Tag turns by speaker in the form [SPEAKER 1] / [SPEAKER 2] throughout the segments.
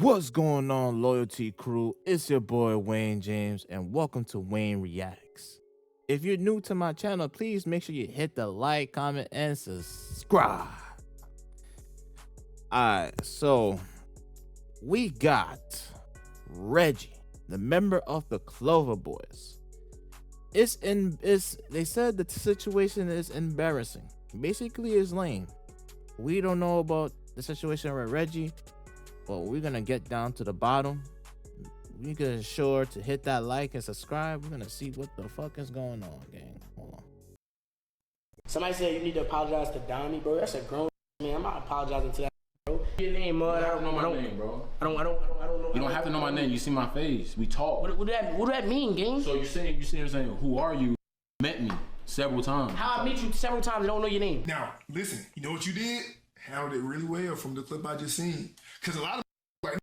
[SPEAKER 1] What's going on, Loyalty Crew? It's your boy Wayne James, and welcome to Wayne Reacts. If you're new to my channel, please make sure you hit the like, comment, and subscribe. Alright, so we got Reggie, the member of the Clover Boys. They said the situation is embarrassing. Basically, it's lame. We don't know about the situation with Reggie, but we're gonna get down to the bottom. We're gonna sure to hit that like and subscribe. We're gonna see what the fuck is going on, gang. Hold on.
[SPEAKER 2] Somebody said you need to apologize to Donnie, bro. That's a grown man. I'm not apologizing to that, bro. Your name, mud.
[SPEAKER 3] I don't know my name, bro.
[SPEAKER 2] I don't know.
[SPEAKER 3] You don't have to know my name. You see my face. We talk.
[SPEAKER 2] What do that mean, gang?
[SPEAKER 3] So you're saying, who are you? Met me several times.
[SPEAKER 2] How I meet you several times and don't know your name?
[SPEAKER 4] Now, listen, you know what you did? Handled it really well from the clip I just seen. Because a lot of like,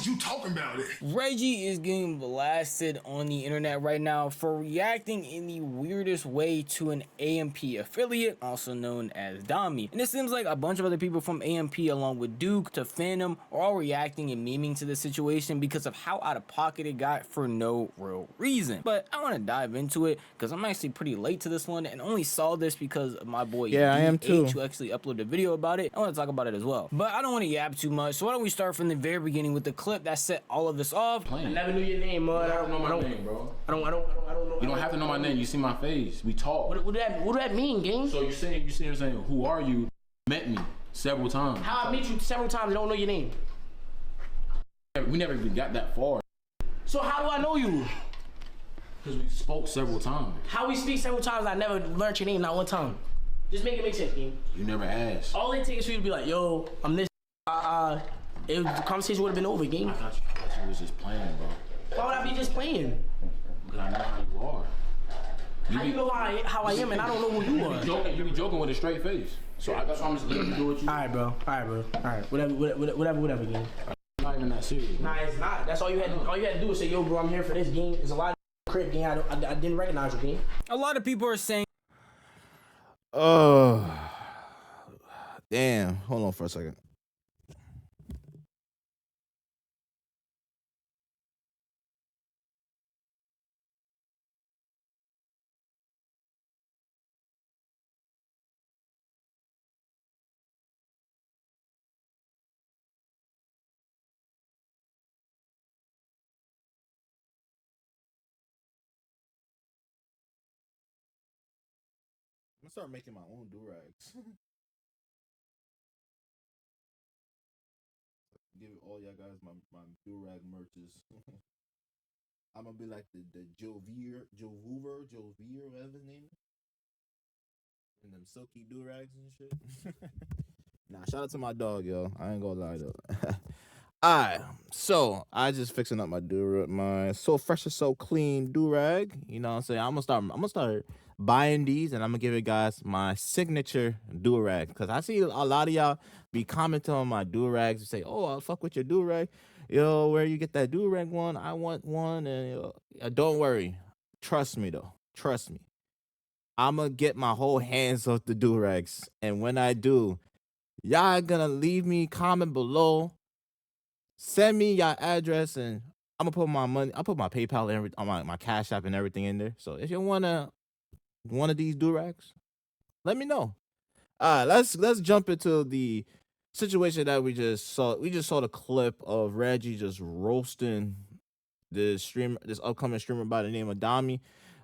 [SPEAKER 4] you talking about it.
[SPEAKER 5] Reggie is getting blasted on the internet right now for reacting in the weirdest way to an AMP affiliate, also known as Dami. And it seems like a bunch of other people from AMP along with Duke to Phantom are all reacting and memeing to the situation because of how out of pocket it got for no real reason. But I want to dive into it because I'm actually pretty late to this one and only saw this because of my boy
[SPEAKER 1] I am too,
[SPEAKER 5] who actually uploaded a video about it. I want to talk about it as well. But I don't want to yap too much, so why don't we start from the very beginning with the clip that set all of this off.
[SPEAKER 2] I never knew your name, mud.
[SPEAKER 3] I don't know my name, bro.
[SPEAKER 2] I don't know.
[SPEAKER 3] You don't have to know my name. You see my face. We talk.
[SPEAKER 2] What do that mean, gang?
[SPEAKER 3] So you're saying, who are you? Met me several times.
[SPEAKER 2] How I meet you several times and don't know your name?
[SPEAKER 3] We never even got that far.
[SPEAKER 2] So how do I know you?
[SPEAKER 3] Because we spoke several times.
[SPEAKER 2] How we speak several times, I never learned your name, not one time. Just make it make sense, gang.
[SPEAKER 3] You never asked.
[SPEAKER 2] All it takes for you to be like, yo, I'm this. The conversation would have been over, gang.
[SPEAKER 3] I thought you was just playing, bro.
[SPEAKER 2] Why would I be just playing?
[SPEAKER 3] Because I know how you are.
[SPEAKER 2] How you know how I am and I don't know who you are?
[SPEAKER 3] You be joking with a straight face. So that's why I'm just letting you do what you.
[SPEAKER 2] Alright, bro. Alright. Whatever, gang.
[SPEAKER 3] Not even that serious.
[SPEAKER 2] Nah, it's not. That's all you had to do was say, yo, bro, I'm here for this, gang. There's a lot of crib, gang. I didn't recognize you, gang.
[SPEAKER 5] A lot of people are saying,
[SPEAKER 1] Oh, damn. Hold on for a second. I'm gonna start making my own do-rags. Give all y'all guys my do-rag merches. I'm gonna be like the Jovier, whatever his name is. And them silky do-rags and shit. Nah, shout out to my dog, yo. I ain't gonna lie though. Alright, so I just fixing up my my so fresh and so clean do-rag. You know what I'm saying? I'm gonna start buying these and I'm gonna give you guys my signature do-rag. Cause I see a lot of y'all be commenting on my do-rags and say, oh, I'll fuck with your do-rag. Yo, where you get that do-rag one? I want one. And don't worry. Trust me though. Trust me. I'm gonna get my whole hands off the do-rags. And when I do, y'all gonna leave me comment below. Send me your address and I'm gonna put my money. I'll put my PayPal and on my Cash App and everything in there. So if you wanna one of these do-rags, let me know. Let's jump into the situation that we just saw. We just saw the clip of Reggie just roasting this upcoming streamer by the name of Dami.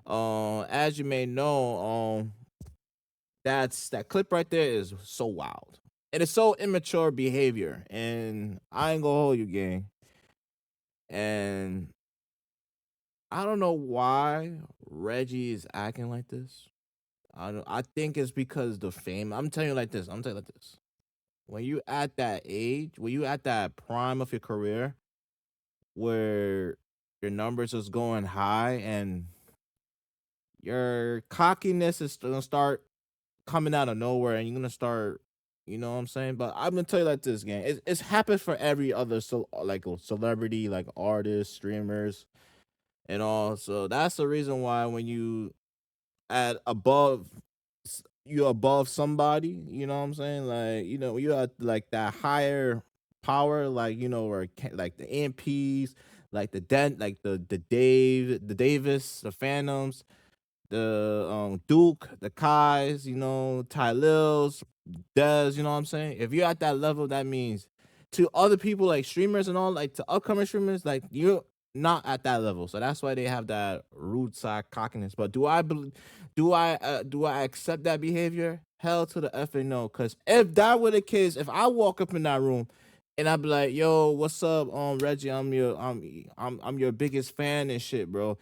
[SPEAKER 1] As you may know, that clip right there is so wild. It is so immature behavior, and I ain't gonna hold you, gang. And I don't know why Reggie is acting like this. I think it's because the fame. I'm telling you like this. When you at that age, when you at that prime of your career, where your numbers is going high and your cockiness is gonna start coming out of nowhere, and you're gonna start. You know what I'm saying? But I'm gonna tell you like this, gang. It's happened for every other like celebrity, like artists, streamers, and all. So that's the reason why when you you're above somebody, you know what I'm saying? Like, you know, you at like that higher power, like or like the AMPs, like the Davis, the Phantoms, the Duke, the Kais, Ty Lils, Dez, you know what I'm saying? If you're at that level, that means to other people like streamers and all, like to upcoming streamers, like you're not at that level. So that's why they have that rude side cockiness. But do I accept that behavior? Hell to the effing no. Cause if that were the case, if I walk up in that room and I'd be like, yo, what's up, Reggie? I'm your biggest fan and shit, bro.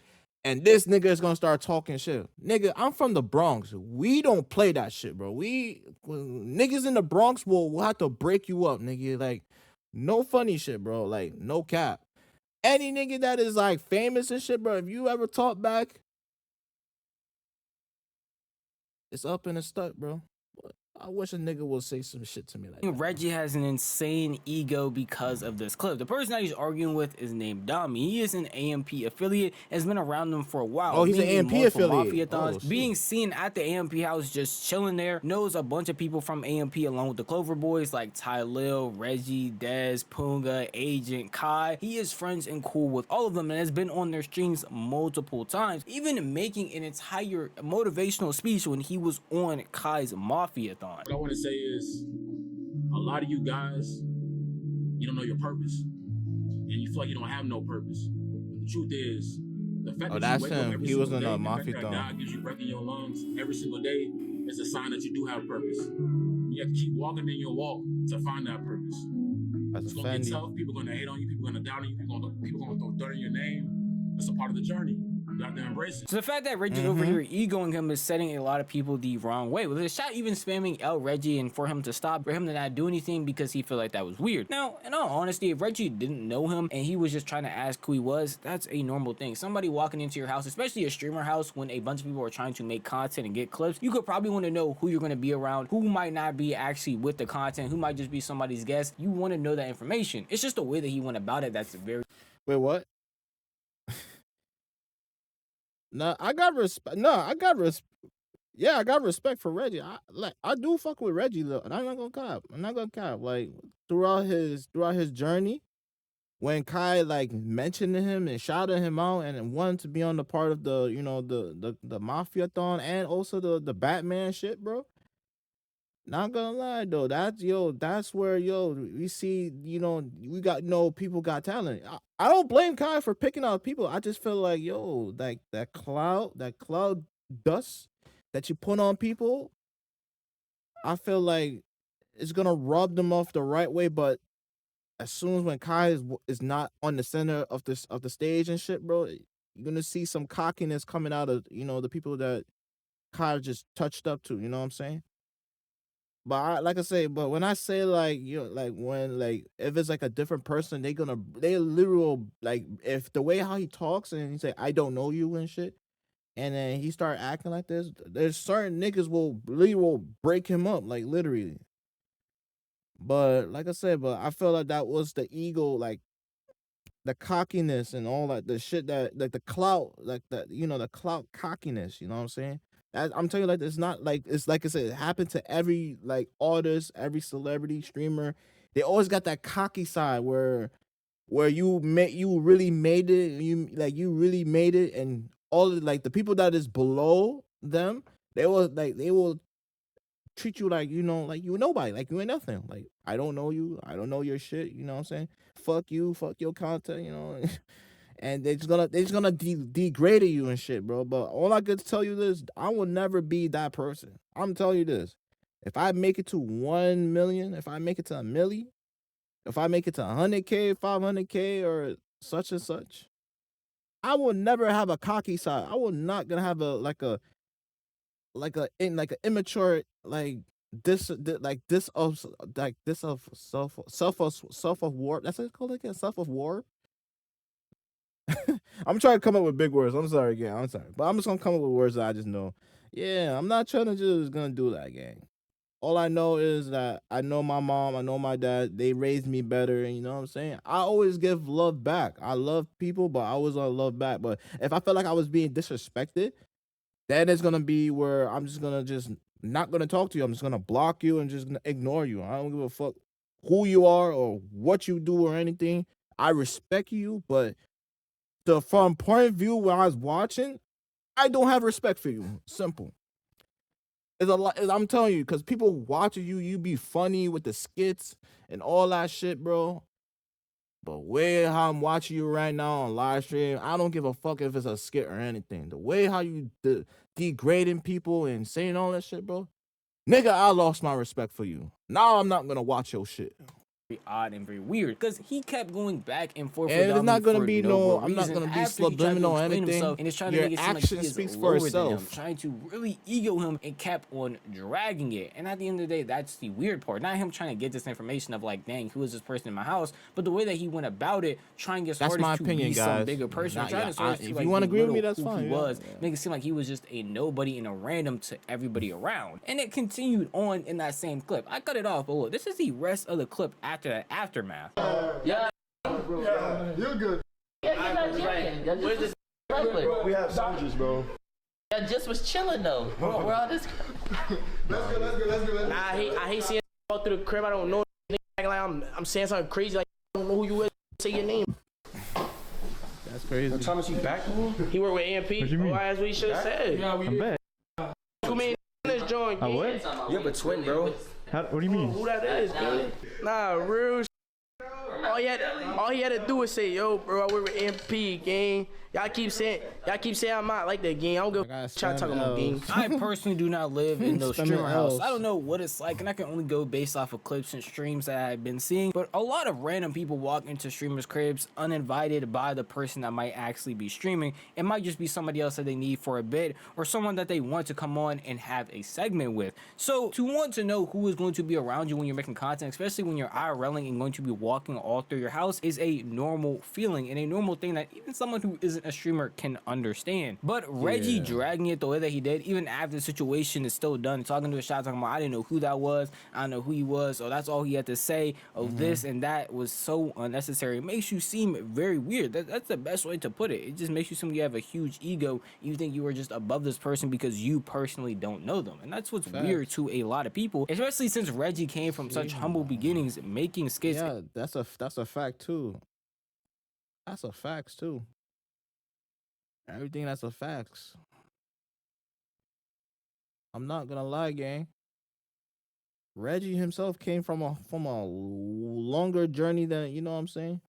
[SPEAKER 1] And this nigga is gonna start talking shit. Nigga, I'm from the Bronx. We don't play that shit, bro. Niggas in the Bronx will have to break you up, nigga. Like, no funny shit, bro. Like, no cap. Any nigga that is like famous and shit, bro, if you ever talk back, it's up and it's stuck, bro. I wish a nigga would say some shit to me like that.
[SPEAKER 5] Reggie has an insane ego because of this clip. The person that he's arguing with is named Dami. He is an AMP affiliate, has been around them for a while.
[SPEAKER 1] Oh, he's an AMP affiliate.
[SPEAKER 5] Being seen at the AMP house just chilling there, knows a bunch of people from AMP along with the Clover Boys like Ty Lil, Reggie, Dez, Punga, Agent, Kai. He is friends and cool with all of them and has been on their streams multiple times, even making an entire motivational speech when he was on Kai's Mafia-thon.
[SPEAKER 3] What I want to say is, a lot of you guys, you don't know your purpose, and you feel like you don't have no purpose. But the truth is, the fact that you wake up every single day, the fact that God gives you breath in your lungs every single day is a sign that you do have purpose. You have to keep walking in your walk to find that purpose. It's gonna get tough. People are gonna hate on you. People are gonna doubt on you. People are gonna throw dirt in your name. That's a part of the journey. You have to embrace it.
[SPEAKER 5] So the fact that Reggie's over here egoing him is setting a lot of people the wrong way. With the shot even spamming out Reggie and for him to stop, for him to not do anything because he felt like that was weird. Now, in all honesty, if Reggie didn't know him and he was just trying to ask who he was, that's a normal thing. Somebody walking into your house, especially a streamer house, when a bunch of people are trying to make content and get clips, you could probably want to know who you're going to be around, who might not be actually with the content, who might just be somebody's guest. You want to know that information. It's just the way that he went about it that's very...
[SPEAKER 1] Wait, what? No, I got respect. No, I got respect. Yeah, I got respect for Reggie. I do fuck with Reggie though, and I'm not gonna cap. Like throughout his journey, when Kai like mentioned him and shouted him out and wanted to be on the part of the the Mafia-thon and also the Batman shit, bro. Not gonna lie though, that's where we see we got people got talent. I don't blame Kai for picking out people. I just feel like like that cloud dust that you put on people, I feel like it's gonna rub them off the right way. But as soon as when Kai is not on the center of the stage and shit, bro, you're gonna see some cockiness coming out of the people that Kai just touched up to. You know what I'm saying? But like I say, but when I say like like when like if it's like a different person, they literal like if the way how he talks and he say I don't know you and shit, and then he start acting like this, there's certain niggas will break him up like literally. But like I said, but I feel like that was the ego, like the cockiness and all that the shit that like the clout, like the clout cockiness. You know what I'm saying? I'm telling you, like it's not like it's like I said, it happened to every like artist, every celebrity, streamer. They always got that cocky side where you really made it, you really made it, and all of like the people that is below them, they will treat you like like you nobody, like you ain't nothing. Like I don't know you, I don't know your shit. You know what I'm saying? Fuck you, fuck your content. And they're just gonna degrade you and shit, bro. But all I could tell you this, I will never be that person. I'm telling you this. If I make it to 1 million, if I make it to a milli, if I make it to 100K, 500K, or such and such, I will never have a cocky side. I will not gonna have a immature this of self of war. That's what it's called again. Self of war. I'm trying to come up with big words. I'm sorry, gang. I'm sorry. But I'm just gonna come up with words that I just know. Yeah, I'm not trying to just gonna do that, gang. All I know is that I know my mom, I know my dad, they raised me better, and you know what I'm saying? I always give love back. I love people, but I always want to love back. But if I feel like I was being disrespected, then it's gonna be where I'm just not gonna talk to you. I'm just gonna block you and just ignore you. I don't give a fuck who you are or what you do or anything. I respect you, but from point of view when I was watching, I don't have respect for you. Simple. It's a lot. I'm telling you, because people watching you, you be funny with the skits and all that shit, bro. But way how I'm watching you right now on live stream, I don't give a fuck if it's a skit or anything. The way how you degrading people and saying all that shit, bro. Nigga, I lost my respect for you. Now I'm not gonna watch your shit.
[SPEAKER 5] Very odd and very weird because he kept going back and forth.
[SPEAKER 1] And it's not gonna be no. I'm not
[SPEAKER 5] reason
[SPEAKER 1] gonna be
[SPEAKER 5] after he tried to
[SPEAKER 1] subliminal or
[SPEAKER 5] explain
[SPEAKER 1] anything.
[SPEAKER 5] himself, and it's trying to
[SPEAKER 1] Your
[SPEAKER 5] make it seem like
[SPEAKER 1] action
[SPEAKER 5] he is
[SPEAKER 1] speaks for
[SPEAKER 5] lower than
[SPEAKER 1] itself.
[SPEAKER 5] him, trying to really ego him and kept on dragging it. And at the end of the day, that's the weird part. Not him trying to get this information of like, dang, who is this person in my house? But the way that he went about it, trying his hardest
[SPEAKER 1] my
[SPEAKER 5] to
[SPEAKER 1] opinion,
[SPEAKER 5] be
[SPEAKER 1] guys.
[SPEAKER 5] some bigger person,
[SPEAKER 1] Not-
[SPEAKER 5] trying
[SPEAKER 1] yeah,
[SPEAKER 5] to sort of
[SPEAKER 1] if
[SPEAKER 5] see,
[SPEAKER 1] you
[SPEAKER 5] like,
[SPEAKER 1] wanna agree with me,
[SPEAKER 5] belittle
[SPEAKER 1] that's
[SPEAKER 5] who
[SPEAKER 1] fine,
[SPEAKER 5] he
[SPEAKER 1] yeah,
[SPEAKER 5] was,
[SPEAKER 1] yeah.
[SPEAKER 5] make it seem like he was just a nobody and a random to everybody around. And it continued on in that same clip. I cut it off, but look, this is the rest of the clip after that aftermath.
[SPEAKER 6] Yeah.
[SPEAKER 4] You're good.
[SPEAKER 6] Where's this?
[SPEAKER 7] We have soldiers, bro.
[SPEAKER 6] I just was chilling though. Where all this?
[SPEAKER 4] Let's go.
[SPEAKER 2] I hate seeing walk through the crib. I don't know. Like I'm saying something crazy. Like I don't know who you is. Say your name.
[SPEAKER 1] That's crazy.
[SPEAKER 7] Thomas, you back?
[SPEAKER 2] He worked with AMP.
[SPEAKER 7] What you mean?
[SPEAKER 2] Oh, that's what he should have said.
[SPEAKER 7] I'm back.
[SPEAKER 2] Who made this joint?
[SPEAKER 7] Oh, what?
[SPEAKER 6] You have a twin, bro.
[SPEAKER 7] What do you mean?
[SPEAKER 2] Who that is, man? Nah, real. All he had to do was say, "Yo, bro, I work with MP, gang." Y'all keep saying I'm not like that, gang. I don't go try talking about gang.
[SPEAKER 5] I personally do not live in those
[SPEAKER 1] Spending
[SPEAKER 5] streamer houses.
[SPEAKER 1] L's.
[SPEAKER 5] I don't know what it's like, and I can only go based off of clips and streams that I've been seeing. But a lot of random people walk into streamers' cribs uninvited by the person that might actually be streaming. It might just be somebody else that they need for a bit, or someone that they want to come on and have a segment with. So to want to know who is going to be around you when you're making content, especially when you're IRLing and going to be walking all through your house, is a normal feeling and a normal thing that even someone who isn't a streamer can understand. But Reggie dragging it the way that he did, even after the situation is still done, talking to a shot, talking about, I didn't know who that was, I don't know who he was, or that's all he had to say, this and that was so unnecessary. It makes you seem very weird. That's the best way to put it. It just makes you seem like you have a huge ego. You think you are just above this person because you personally don't know them. And that's what's weird to a lot of people, especially since Reggie came from such humble beginnings, making skits.
[SPEAKER 1] Yeah, that's a fact too. That's a fact too. Everything that's a facts. I'm not gonna lie, gang. Reggie himself came from a longer journey than, you know what I'm saying?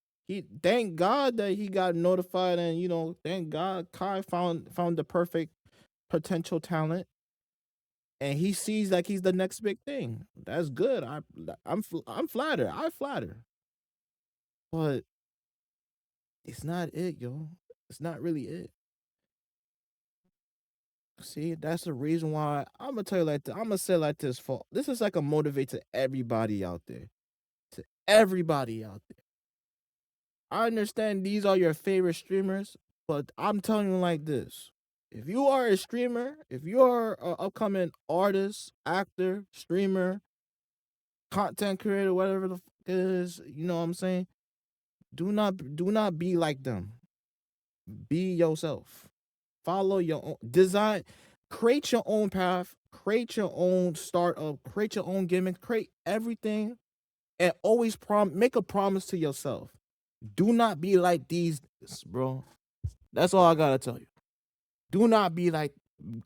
[SPEAKER 1] Thank God that he got notified, and thank God Kai found the perfect potential talent, and he sees like he's the next big thing. That's good. I'm flattered. I flatter. But it's not it, yo. It's not really it. See, that's the reason why I'm gonna tell you like this. I'm gonna say like this. This is like a motivate to everybody out there. To everybody out there. I understand these are your favorite streamers, but I'm telling you like this. If you are a streamer, if you are an upcoming artist, actor, streamer, content creator, whatever the fuck it is, you know what I'm saying? Do not be like them. Be yourself. Follow your own design. Create your own path. Create your own startup. Create your own gimmick. Create everything, and always make a promise to yourself. Do not be like these, bro. That's all I gotta tell you. Do not be like.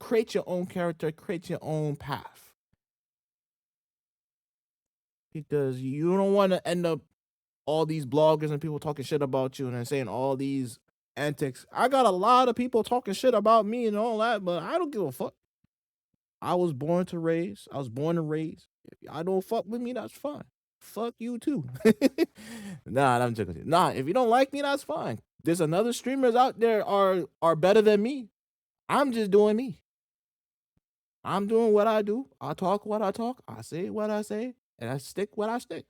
[SPEAKER 1] Create your own character. Create your own path. Because you don't want to end up all these bloggers and people talking shit about you and saying all these antics. I got a lot of people talking shit about me and all that, but I don't give a fuck. I was born to raise. If I don't fuck with me, that's fine. Fuck you too. Nah, I'm joking. Nah, if you don't like me, that's fine. There's another streamers out there are better than me. I'm just doing me. I'm doing what I do. I talk what I talk. I say what I say, and I stick what I stick.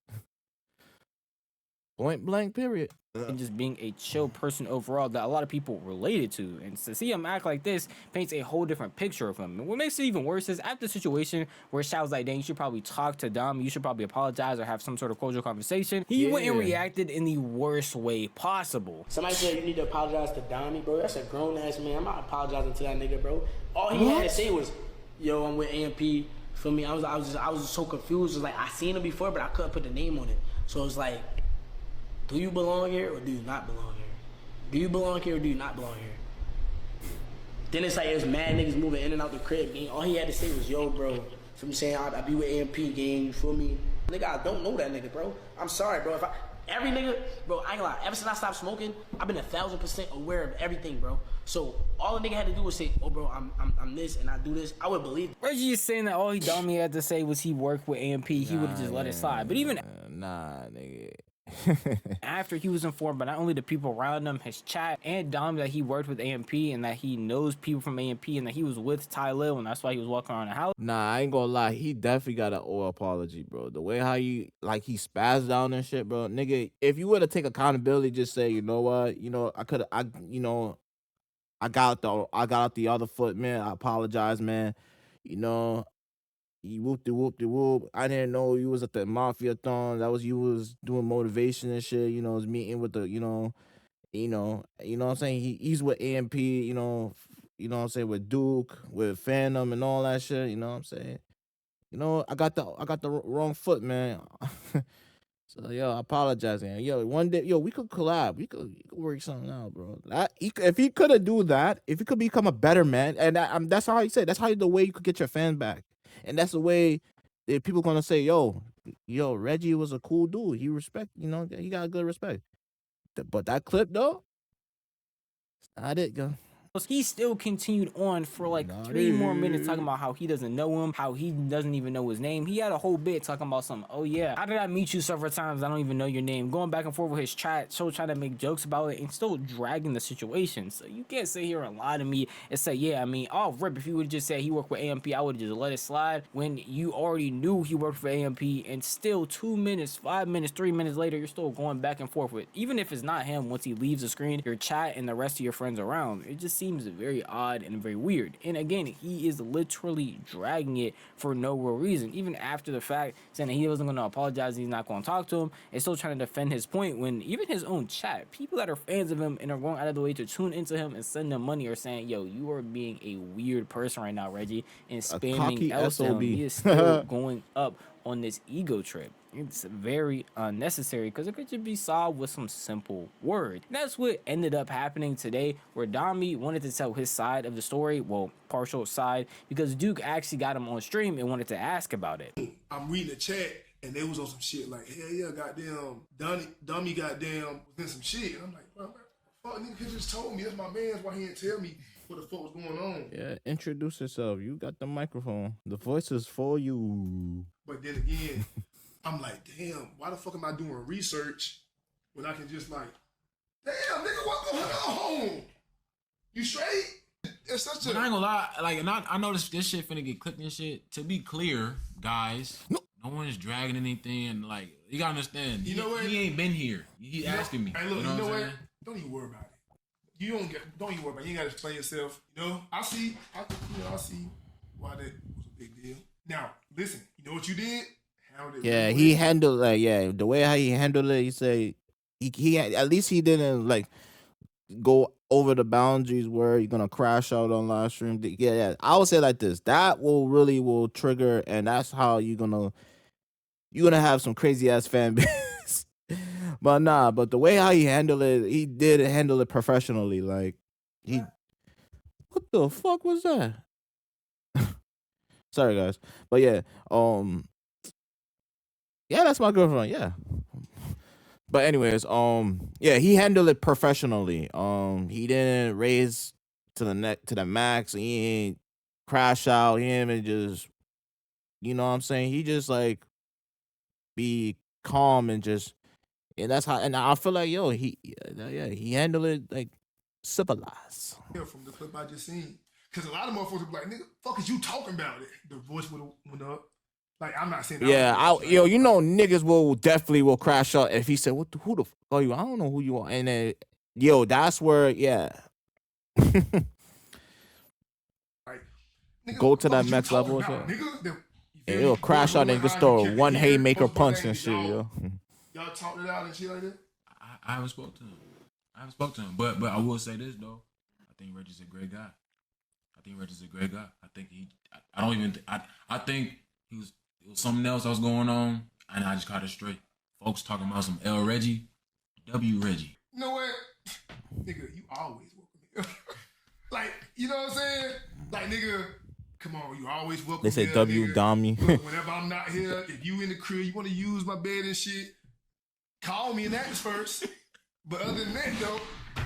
[SPEAKER 1] Point blank, period.
[SPEAKER 5] And just being a chill person overall that a lot of people related to. And to see him act like this paints a whole different picture of him. And what makes it even worse is after the situation where Shao was like, dang, you should probably talk to Dom, you should probably apologize or have some sort of cordial conversation. He went and reacted in the worst way possible.
[SPEAKER 2] Somebody said you need to apologize to Dommy, bro. That's a grown ass man. I'm not apologizing to that nigga, bro. All he had to say was, "Yo, I'm with AMP." For me, I was so confused. It was like I seen him before, but I couldn't put the name on it. So it's like, do you belong here or do you not belong here? Do you belong here or do you not belong here? Then it's like there's mad niggas moving in and out the crib, gang. All he had to say was, yo, bro. So I'm saying I be with AMP, gang. You feel me? Nigga, I don't know that nigga, bro. I'm sorry, bro. Every nigga, bro, I ain't gonna lie. Ever since I stopped smoking, I've been 1,000% aware of everything, bro. So all a nigga had to do was say, oh, bro, I'm this and I do this. I would believe it.
[SPEAKER 5] Reggie is saying that all he dummy had to say was he worked with AMP. He would have just let it slide. But even
[SPEAKER 1] nigga.
[SPEAKER 5] after he was informed by not only the people around him, his chat, and Dom that he worked with AMP and that he knows people from AMP and that he was with Ty Lil and that's why he was walking around the house.
[SPEAKER 1] Nah, I ain't gonna lie. He definitely got an old apology, bro. The way how he spazzed down and shit, bro. Nigga, if you were to take accountability, just say, you know what, I got out the other foot, man. I apologize, man. You know, you whoop-de-whoop-de-whoop. I didn't know you was at the Mafia thon. That was you was doing motivation and shit. You know, was meeting with the, you know what I'm saying? He's with AMP, you know what I'm saying, with Duke, with Phantom and all that shit, you know what I'm saying? You know, I got the wrong foot, man. So yo, I apologize, man. Yo, one day, we could collab. We could work something out, bro. If he could do that, if he could become a better man, and that's how he said. That's how the way you could get your fans back, and that's the way that people gonna say, yo, Reggie was a cool dude. He he got good respect. But that clip though, it's not it, yo.
[SPEAKER 5] He still continued on for like 3 more minutes talking about how he doesn't know him, how he doesn't even know his name. He had a whole bit talking about something. Oh yeah, how did I meet you several times? I don't even know your name. Going back and forth with his chat, so trying to make jokes about it and still dragging the situation. So you can't sit here and lie to me and say, yeah, I mean, oh, rip, if you would just say he worked with AMP, I would have just let it slide when you already knew he worked for AMP and still 2 minutes, 5 minutes, 3 minutes later, you're still going back and forth with, even if it's not him, once he leaves the screen, your chat and the rest of your friends around. It just seems very odd and very weird. And again, he is literally dragging it for no real reason. Even after the fact, saying that he wasn't going to apologize, he's not going to talk to him, and still trying to defend his point when even his own chat, people that are fans of him and are going out of the way to tune into him and send him money are saying, yo, you are being a weird person right now, Reggie, and spamming LSM. He is still going up on this ego trip. It's very unnecessary because it could just be solved with some simple words. That's what ended up happening today, where Dami wanted to tell his side of the story, well, partial side, because Duke actually got him on stream and wanted to ask about it.
[SPEAKER 4] I'm reading the chat and they was on some shit like, hell yeah, goddamn, Dummy goddamn was in some shit. And I'm like, bro, fuck, nigga could just told me. That's my man's. Why he didn't tell me what the fuck was going on?
[SPEAKER 1] Yeah, introduce yourself. You got the microphone. The voice is for you.
[SPEAKER 4] But then again, I'm like, damn, why the fuck am I doing research when I can just like, damn, nigga, what going on? You straight? It's such a...
[SPEAKER 3] But I ain't gonna lie, like, and I know this shit finna get clicked and shit. To be clear, guys, no one's dragging anything, and like, you gotta understand,
[SPEAKER 4] you know what?
[SPEAKER 3] He ain't been here. He asking me.
[SPEAKER 4] Hey, look, you know what? Don't even worry about it. Don't even worry about it. You ain't gotta explain yourself. You know, I see why that was a big deal. Now, listen, you know what you did?
[SPEAKER 1] Yeah, he handled the way how he handled it. He said he at least he didn't like go over the boundaries where you're gonna crash out on live stream. Yeah. I would say like this. That will trigger, and that's how you're gonna have some crazy ass fan base. But the way how he handled it, he did handle it professionally. Like what the fuck was that? Sorry guys, but yeah, yeah, that's my girlfriend. Yeah. But anyways, yeah, he handled it professionally. He didn't raise to the max. He ain't crash out. He ain't just, you know what I'm saying? He just like be calm and that's how. And I feel like he handled it like civilized.
[SPEAKER 4] Yeah, from the clip I just seen, because a lot of motherfuckers be like, "Nigga, fuck is you talking about it?" The voice would have went up. Like, I'm not saying that.
[SPEAKER 1] Yeah, niggas will definitely crash out if he said, who the fuck are you? I don't know who you are. And then, that's where, yeah.
[SPEAKER 4] Like, nigga,
[SPEAKER 1] go to that next level. Nigga, it'll crash out and just throw one haymaker punch and shit, yo.
[SPEAKER 4] Y'all talked it out and shit like that?
[SPEAKER 3] I haven't spoke to him. But I will say this, though. I think Reggie's a great guy. I think I think it was something else that was going on, and I just got it straight. Folks talking about some L Reggie, W Reggie.
[SPEAKER 4] You know what? Nigga, you always welcome here. Like, you know what I'm saying? Like, nigga, come on, you always welcome
[SPEAKER 1] They say
[SPEAKER 4] here,
[SPEAKER 1] W
[SPEAKER 4] nigga.
[SPEAKER 1] Dommy.
[SPEAKER 4] Look, whenever I'm not here, if you in the crib, you want to use my bed and shit, call me and ask first. But other than that, though,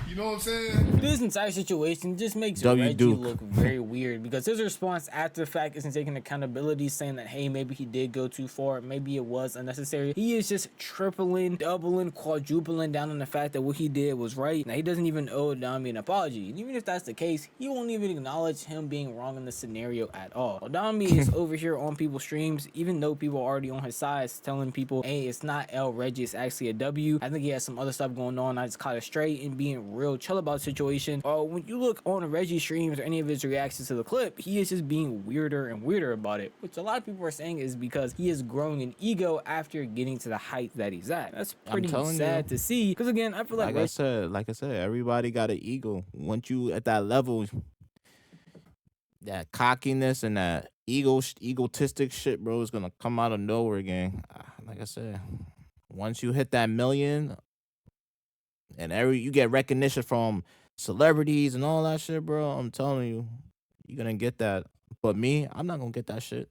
[SPEAKER 4] you know what I'm saying?
[SPEAKER 5] This entire situation just makes
[SPEAKER 1] W
[SPEAKER 5] Reggie
[SPEAKER 1] Duke.
[SPEAKER 5] look very weird because his response after the fact isn't taking accountability, saying that, hey, maybe he did go too far, maybe it was unnecessary. He is just tripling, doubling, quadrupling down on the fact that what he did was right. Now, he doesn't even owe Dami an apology. And even if that's the case, he won't even acknowledge him being wrong in the scenario at all. Well, Dami is over here on people's streams, even though people are already on his side, telling people, hey, it's not L Reggie, it's actually a W. I think he has some other stuff going on. I just caught it straight and being real chill about the situation. When you look on Reggie streams or any of his reactions to the clip, he is just being weirder and weirder about it, which a lot of people are saying is because he is growing in ego after getting to the height that he's at. That's pretty sad to see, because again, I feel like
[SPEAKER 1] I said, everybody got an ego. Once you at that level, that cockiness and that egotistic shit, bro, is gonna come out of nowhere again. Like I said, once you hit that million, and you get recognition from celebrities and all that shit, bro, I'm telling you, you're gonna get that. But me, I'm not gonna get that shit.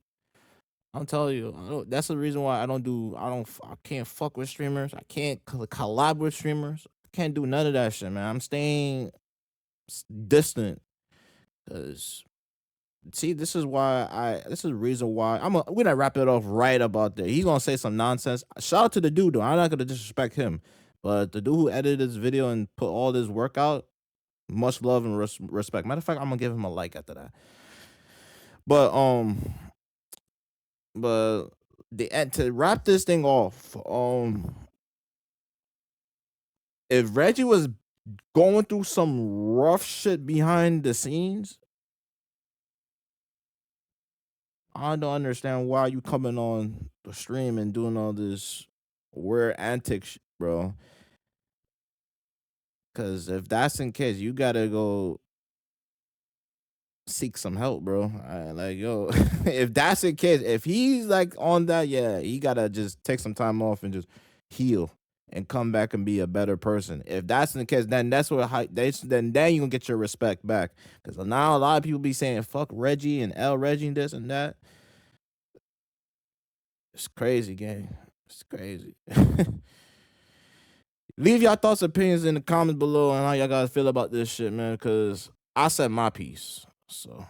[SPEAKER 1] I'm telling you, that's the reason why I can't fuck with streamers. I can't collab with streamers. I can't do none of that shit, man. I'm staying distant. Cause see, this is the reason why we're gonna wrap it off right about there. He's gonna say some nonsense. Shout out to the dude though. I'm not gonna disrespect him. But the dude who edited this video and put all this work out, much love and respect. Matter of fact, I'm gonna give him a like after that. But to wrap this thing off, if Reggie was going through some rough shit behind the scenes, I don't understand why you coming on the stream and doing all this weird antics, bro. Because if that's in case, you gotta go seek some help, bro. Like, yo, if that's the case, if he's like on that, yeah, he gotta just take some time off and just heal and come back and be a better person. If that's the case, then that's what then you gonna get your respect back. Because now a lot of people be saying fuck Reggie and L Reggie and this and that. It's crazy, gang. It's crazy. Leave y'all thoughts and opinions in the comments below on how y'all guys feel about this shit, man, because I said my piece. So